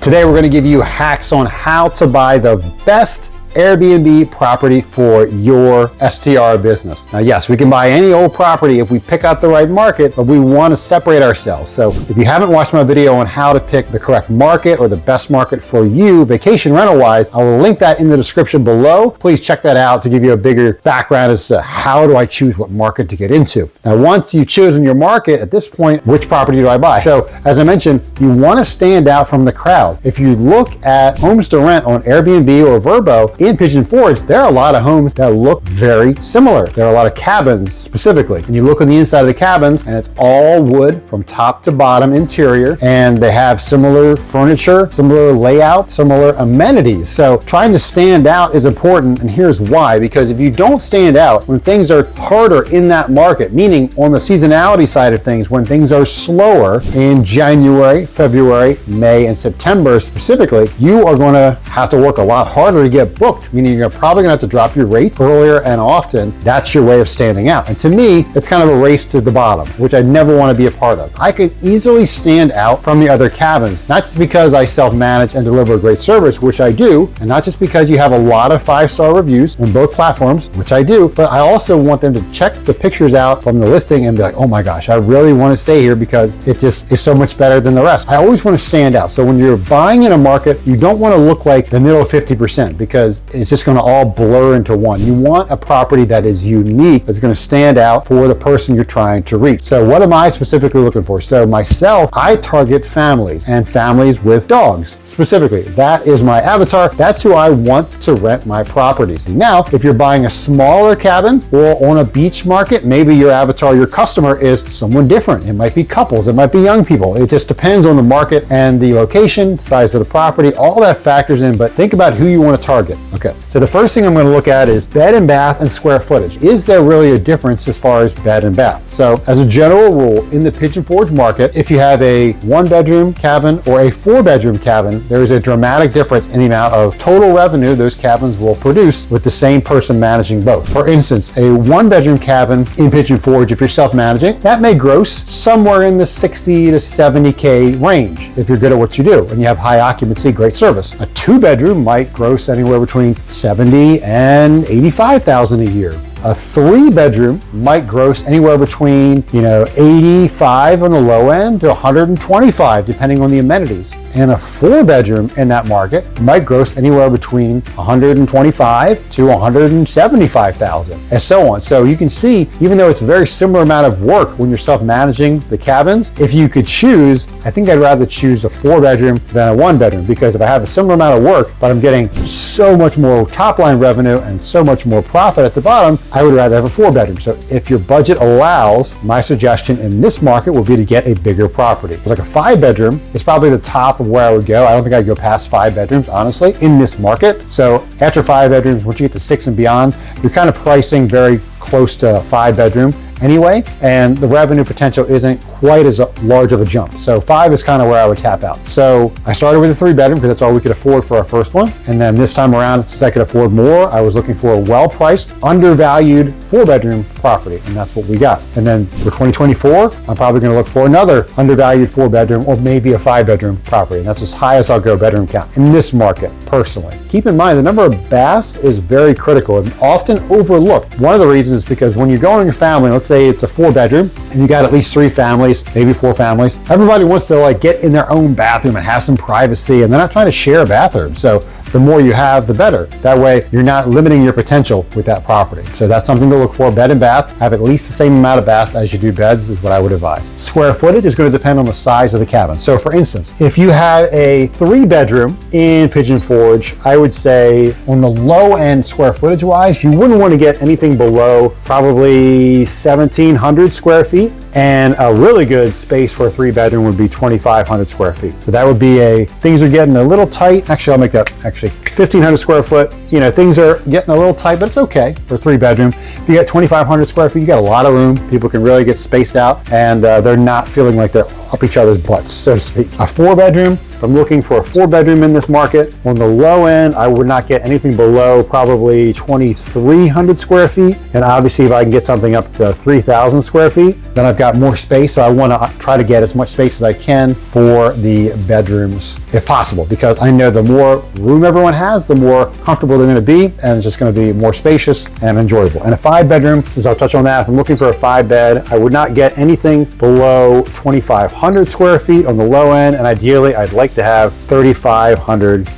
Today we're going to give you hacks on how to buy the best Airbnb property for your STR business. Now, yes, we can buy any old property if we pick out the right market, but we want to separate ourselves. So if you haven't watched my video on how to pick the correct market or the best market for you, vacation rental wise, I will link that in the description below. Please check that out to give you a bigger background as to how do I choose what market to get into. Now, once you've chosen your market, at this point, which property do I buy? So as I mentioned, you want to stand out from the crowd. If you look at homes to rent on Airbnb or Vrbo, in Pigeon Forge, there are a lot of homes that look very similar. There are a lot of cabins specifically. And you look on the inside of the cabins and it's all wood from top to bottom interior, and they have similar furniture, similar layout, similar amenities. So trying to stand out is important, and here's why. Because if you don't stand out when things are harder in that market, meaning on the seasonality side of things, when things are slower in January, February, May, and September specifically, you are going to have to work a lot harder to get booked, meaning you're probably going to have to drop your rate earlier and often. That's your way of standing out. And to me, it's kind of a race to the bottom, which I never want to be a part of. I could easily stand out from the other cabins, not just because I self-manage and deliver a great service, which I do, and not just because you have a lot of 5-star reviews on both platforms, which I do, but I also want them to check the pictures out from the listing and be like, oh my gosh, I really want to stay here because it just is so much better than the rest. I always want to stand out. So when you're buying in a market, you don't want to look like the middle 50% because it's just going to all blur into one. You want a property that is unique, that's going to stand out for the person you're trying to reach. So what am I specifically looking for? So myself, I target families and families with dogs. Specifically, that is my avatar. That's who I want to rent my properties. Now, if you're buying a smaller cabin or on a beach market, maybe your avatar, your customer is someone different. It might be couples, it might be young people. It just depends on the market and the location, size of the property, all that factors in, but think about who you want to target. Okay, so the first thing I'm going to look at is bed and bath and square footage. Is there really a difference as far as bed and bath? So as a general rule, in the Pigeon Forge market, if you have a 1-bedroom cabin or a 4-bedroom cabin, there is a dramatic difference in the amount of total revenue those cabins will produce with the same person managing both. For instance, a 1-bedroom cabin in Pigeon Forge, if you're self-managing, that may gross somewhere in the 60 to 70K range if you're good at what you do and you have high occupancy, great service. A 2-bedroom might gross anywhere between 70 and 85,000 a year. A 3-bedroom might gross anywhere between 85 on the low end to 125 depending on the amenities. And a 4-bedroom in that market might gross anywhere between 125 to 175,000 and so on. So you can see, even though it's a very similar amount of work when you're self-managing the cabins, if you could choose, I think I'd rather choose a 4-bedroom than a 1-bedroom, because if I have a similar amount of work, but I'm getting so much more top-line revenue and so much more profit at the bottom, I would rather have a 4-bedroom. So if your budget allows, my suggestion in this market would be to get a bigger property. Like a 5-bedroom is probably the top of where I would go. I don't think I'd go past 5 bedrooms, honestly, in this market. So after 5 bedrooms, once you get to 6 and beyond, you're kind of pricing very close to a 5-bedroom anyway, and the revenue potential isn't quite as large of a jump. So 5 is kind of where I would tap out. So I started with a 3-bedroom because that's all we could afford for our first one. And then this time around, since I could afford more, I was looking for a well-priced, undervalued 4-bedroom property, and that's what we got. And then for 2024, I'm probably going to look for another undervalued 4-bedroom or maybe a 5-bedroom property. And that's as high as I'll go bedroom count in this market, personally. Keep in mind, the number of baths is very critical and often overlooked. One of the reasons is because when you're going with your family, let's say it's a 4-bedroom and you got at least 3 families, maybe 4 families, everybody wants to get in their own bathroom and have some privacy, and they're not trying to share a bathroom. So the more you have, the better. That way, you're not limiting your potential with that property. So that's something to look for. Bed and bath, have at least the same amount of baths as you do beds is what I would advise. Square footage is going to depend on the size of the cabin. So for instance, if you have a 3-bedroom in Pigeon Forge, I would say on the low end square footage wise, you wouldn't want to get anything below probably 1,700 square feet. And a really good space for a 3-bedroom would be 2,500 square feet. So that would be things are getting a little tight. Actually, I'll make that 1,500 square foot. Things are getting a little tight, but it's okay for a 3-bedroom. If you get 2,500 square feet, you got a lot of room. People can really get spaced out, and they're not feeling like they're up each other's butts, so to speak. A 4-bedroom, if I'm looking for a 4-bedroom in this market, on the low end, I would not get anything below probably 2,300 square feet. And obviously if I can get something up to 3,000 square feet, then I've got more space. So I want to try to get as much space as I can for the bedrooms if possible, because I know the more room everyone has, the more comfortable they're going to be, and it's just going to be more spacious and enjoyable. And a 5-bedroom, since I'll touch on that, if I'm looking for a 5-bed, I would not get anything below 2,500 square feet on the low end, and ideally I'd like to have 3,500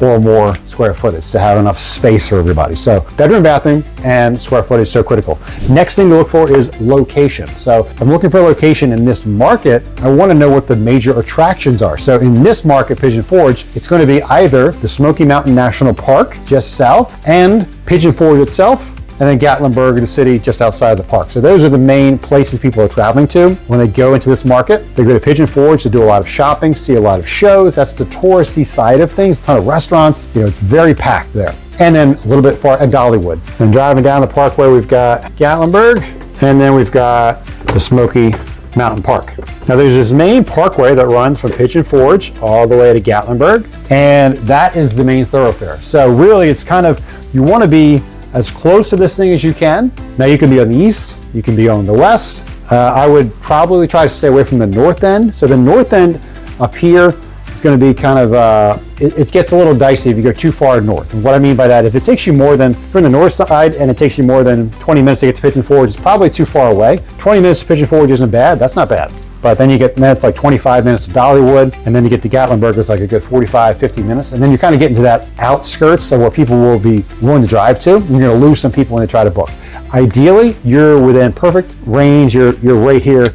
or more square footage to have enough space for everybody. So bedroom, bathroom, and square footage is so critical. Next thing to look for is location. So if I'm looking for a location in this market, I want to know what the major attractions are. So in this market, Pigeon Forge, it's going to be either the Smoky Mountain National Park just south, and Pigeon Forge itself, and then Gatlinburg, the city just outside the park. So those are the main places people are traveling to when they go into this market. They go to Pigeon Forge to do a lot of shopping, see a lot of shows. That's the touristy side of things, a ton of restaurants. It's very packed there. And then a little bit far at Dollywood. And driving down the parkway, we've got Gatlinburg, and then we've got the Smoky Mountain Park. Now there's this main parkway that runs from Pigeon Forge all the way to Gatlinburg, and that is the main thoroughfare. So really it's kind of, you want to be as close to this thing as you can. Now you can be on the east, you can be on the west. I would probably try to stay away from the north end. So the north end up here is going to be kind of, it gets a little dicey if you go too far north. And what I mean by that, if it takes you more than, if you're on the north side and it takes you more than 20 minutes to get to Pigeon Forge, it's probably too far away. 20 minutes to Pigeon Forge isn't bad, that's not bad. But then it's like 25 minutes to Dollywood, and then you get to Gatlinburg, it's like a good 45, 50 minutes. And then you kind of get into that outskirts of where people will be willing to drive to. You're going to lose some people when they try to book. Ideally, you're within perfect range. You're right here,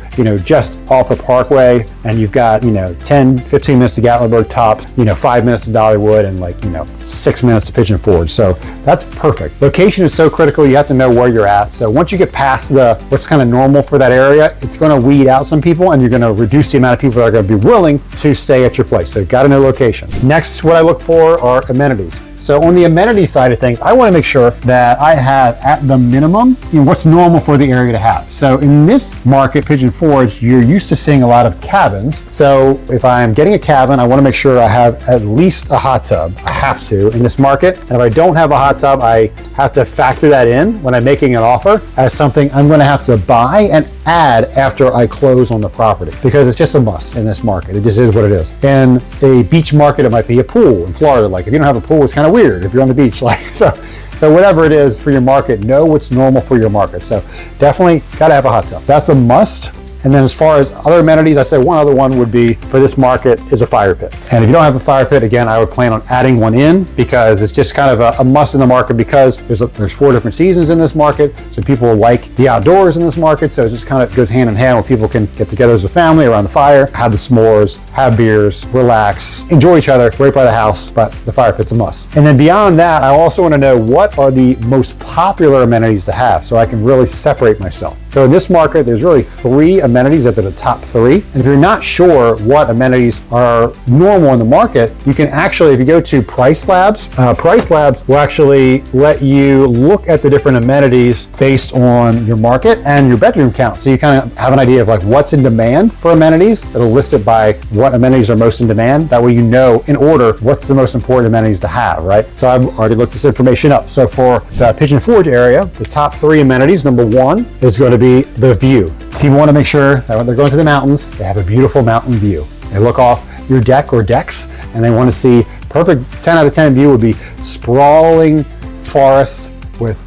just off the parkway, and you've got, 10, 15 minutes to Gatlinburg tops, 5 minutes to Dollywood, and 6 minutes to Pigeon Forge. So that's perfect. Location is so critical. You have to know where you're at. So once you get past what's kind of normal for that area, it's going to weed out some people, and you're going to reduce the amount of people that are going to be willing to stay at your place. So you've got to know location. Next, what I look for are amenities. So on the amenity side of things, I want to make sure that I have at the minimum, what's normal for the area to have. So in this market, Pigeon Forge, you're used to seeing a lot of cabins. So if I'm getting a cabin, I want to make sure I have at least a hot tub. I have to in this market. And if I don't have a hot tub, I have to factor that in when I'm making an offer as something I'm going to have to buy and add after I close on the property, because it's just a must in this market. It just is what it is. In a beach market, it might be a pool in Florida. Like if you don't have a pool, it's kind of weird if you're on the beach. So whatever it is for your market, know what's normal for your market. So definitely got to have a hot tub. That's a must. And then as far as other amenities, I say one other one would be for this market is a fire pit. And if you don't have a fire pit, again, I would plan on adding one in, because it's just kind of a must in the market, because there's 4 different seasons in this market. So people like the outdoors in this market. So it just kind of goes hand in hand where people can get together as a family around the fire, have the s'mores, have beers, relax, enjoy each other right by the house, but the fire pit's a must. And then beyond that, I also want to know what are the most popular amenities to have so I can really separate myself. So in this market, there's really 3 amenities that are the top 3. And if you're not sure what amenities are normal in the market, you can actually, if you go to Price Labs will actually let you look at the different amenities based on your market and your bedroom count. So you kind of have an idea of like what's in demand for amenities. It'll list it by what amenities are most in demand. That way you know in order what's the most important amenities to have, right? So I've already looked this information up. So for the Pigeon Forge area, the top 3 amenities, number 1 is going to be the view. People want to make sure that when they're going to the mountains, they have a beautiful mountain view. They look off your deck or decks and they want to see perfect 10 out of 10 view would be sprawling forest with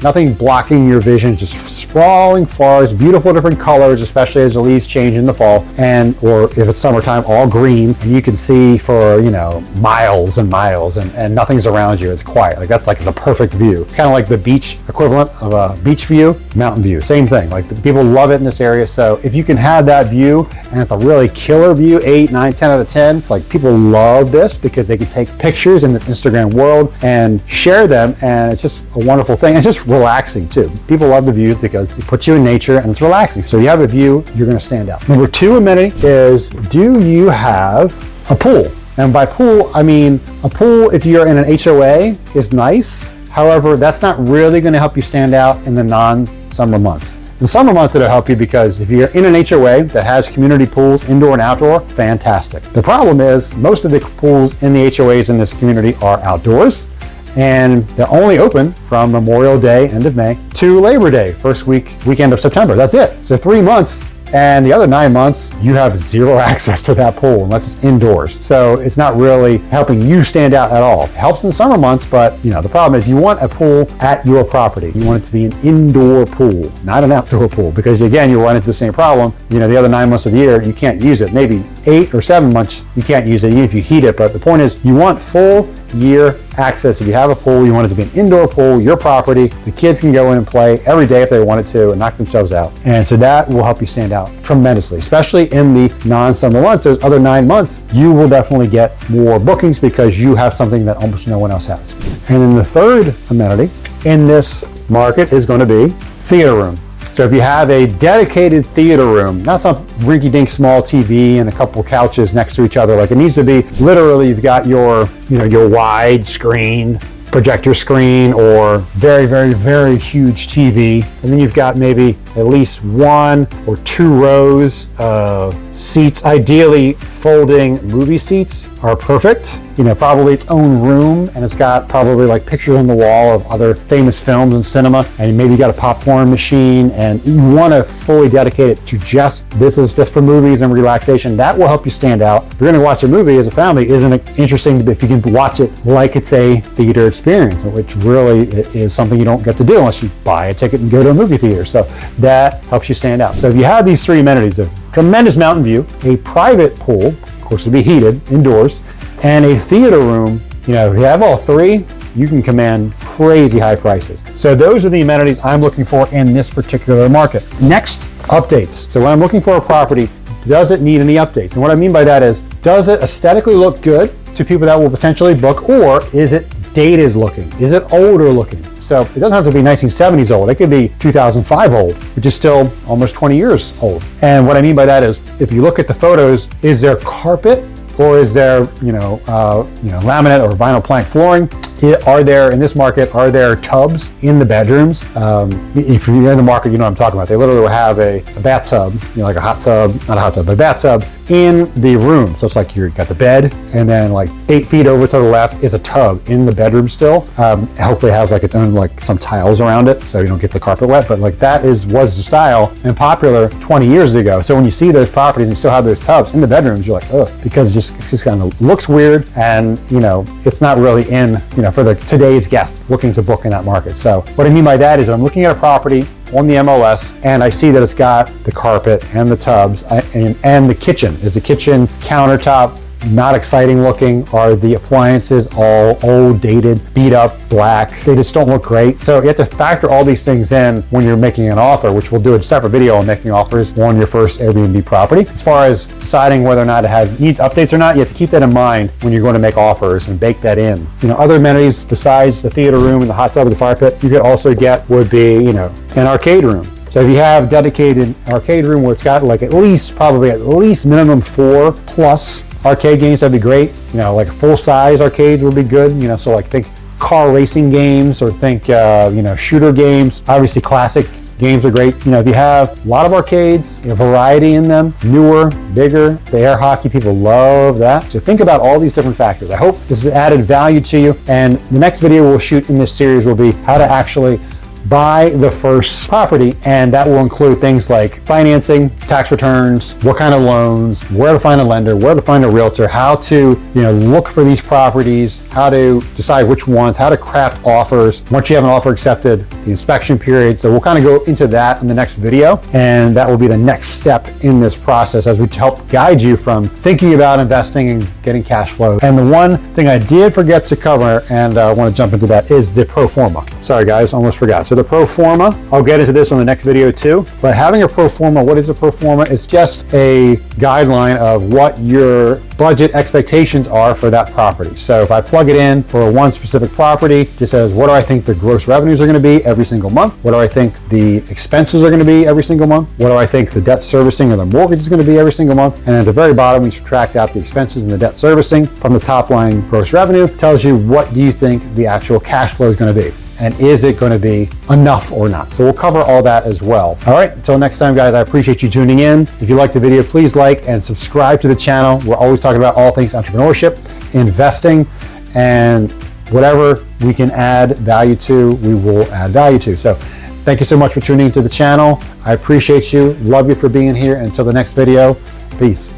nothing blocking your vision, just sprawling forest, beautiful different colors, especially as the leaves change in the fall, or if it's summertime, all green, and you can see for miles and miles, and nothing's around you. It's quiet. Like that's like the perfect view. It's kind of like the beach equivalent of a beach view, mountain view. Same thing. Like people love it in this area. So if you can have that view and it's a really killer view, 8, 9, 10 out of 10, it's like people love this because they can take pictures in this Instagram world and share them, and it's just a wonderful thing. It's just relaxing too. People love the views because it puts you in nature and it's relaxing. So you have a view, you're going to stand out. Number 2 amenity is, do you have a pool? And by pool, I mean a pool if you're in an HOA is nice. However, that's not really going to help you stand out in the non-summer months. In summer months, it'll help you because if you're in an HOA that has community pools, indoor and outdoor, fantastic. The problem is most of the pools in the HOAs in this community are outdoors, and they're only open from Memorial Day, end of May, to Labor Day, first weekend of September. That's it. So 3 months. And the other 9 months, you have zero access to that pool unless it's indoors. So it's not really helping you stand out at all. It helps in the summer months, but the problem is you want a pool at your property. You want it to be an indoor pool, not an outdoor pool, because again, you run into the same problem. The other 9 months of the year, you can't use it. Maybe 8 or 7 months, you can't use it even if you heat it. But the point is, you want full year access. If you have a pool, you want it to be an indoor pool, your property. The kids can go in and play every day if they wanted to and knock themselves out. And so that will help you stand out tremendously, especially in the non-summer months. Those other 9 months, you will definitely get more bookings because you have something that almost no one else has. And then the third amenity in this market is going to be theater room. So if you have a dedicated theater room, not some rinky-dink small TV and a couple couches next to each other, like it needs to be literally, you've got your wide screen, projector screen, or very, very, very huge TV. And then you've got maybe at least 1 or 2 rows of seats. Ideally, folding movie seats are perfect. Probably its own room, and it's got probably like pictures on the wall of other famous films and cinema, and maybe you got a popcorn machine, and you want to fully dedicate it to this is just for movies and relaxation. That will help you stand out. If you're going to watch a movie as a family, isn't it interesting if you can watch it like it's a theater experience, which really is something you don't get to do unless you buy a ticket and go to a movie theater. So that helps you stand out. So if you have these 3 amenities of tremendous mountain view, a private pool, of course it'll be heated indoors, and a theater room, if you have all 3, you can command crazy high prices. So those are the amenities I'm looking for in this particular market. Next, updates. So when I'm looking for a property, does it need any updates? And what I mean by that is, does it aesthetically look good to people that will potentially book, or is it dated looking? Is it older looking? So it doesn't have to be 1970s old. It could be 2005 old, which is still almost 20 years old. And what I mean by that is, if you look at the photos, is there carpet, or is there, laminate or vinyl plank flooring? Are there, in this market, are there tubs in the bedrooms? If you're in the market, you know what I'm talking about. They literally will have a bathtub, like a hot tub, not a hot tub, but a bathtub in the room. So it's like you've got the bed, and then like 8 feet over to the left is a tub in the bedroom still. Hopefully it has like its own, like some tiles around it so you don't get the carpet wet, but like that was the style and popular 20 years ago. So when you see those properties and still have those tubs in the bedrooms, you're like, ugh, because it just kind of looks weird, and it's not really in, for today's guest looking to book in that market. So what I mean by that is, I'm looking at a property on the MLS and I see that it's got the carpet and the tubs and the kitchen. Is the kitchen countertop not exciting looking? Are the appliances all old, dated, beat up, black? They just don't look great. So you have to factor all these things in when you're making an offer, which we'll do a separate video on making offers on your first Airbnb property. As far as deciding whether or not it needs updates or not, you have to keep that in mind when you're going to make offers and bake that in. Other amenities besides the theater room and the hot tub and the fire pit, you could also get would be, an arcade room. So if you have dedicated arcade room where it's got like at least minimum 4 plus arcade games, that'd be great. Like full-size arcades would be good. So like think car racing games, or think shooter games. Obviously classic games are great. If you have a lot of arcades, variety in them, newer, bigger, the air hockey, people love that. So think about all these different factors. I hope this has added value to you. And the next video we'll shoot in this series will be how to actually buy the first property, and that will include things like financing, tax returns, what kind of loans, where to find a lender, where to find a realtor, how to look for these properties, how to decide which ones, how to craft offers. Once you have an offer accepted, the inspection period. So we'll kind of go into that in the next video, and that will be the next step in this process as we help guide you from thinking about investing and getting cash flow. And the one thing I did forget to cover, and I want to jump into that, is the pro forma. Sorry guys, almost forgot. So the pro forma, I'll get into this on the next video too, but having a pro forma, what is a pro forma? It's just a guideline of what your budget expectations are for that property. So if I plug it in for one specific property, it says, what do I think the gross revenues are going to be every single month? What do I think the expenses are going to be every single month? What do I think the debt servicing or the mortgage is going to be every single month? And at the very bottom, we subtract out the expenses and the debt servicing from the top line gross revenue. It tells you what do you think the actual cash flow is going to be. and is it going to be enough or not? So we'll cover all that as well. All right, until next time, guys, I appreciate you tuning in. If you like the video, please like and subscribe to the channel. We're always talking about all things entrepreneurship, investing, and whatever we can add value to, we will add value to. So thank you so much for tuning into the channel. I appreciate you. Love you for being here. Until the next video, peace.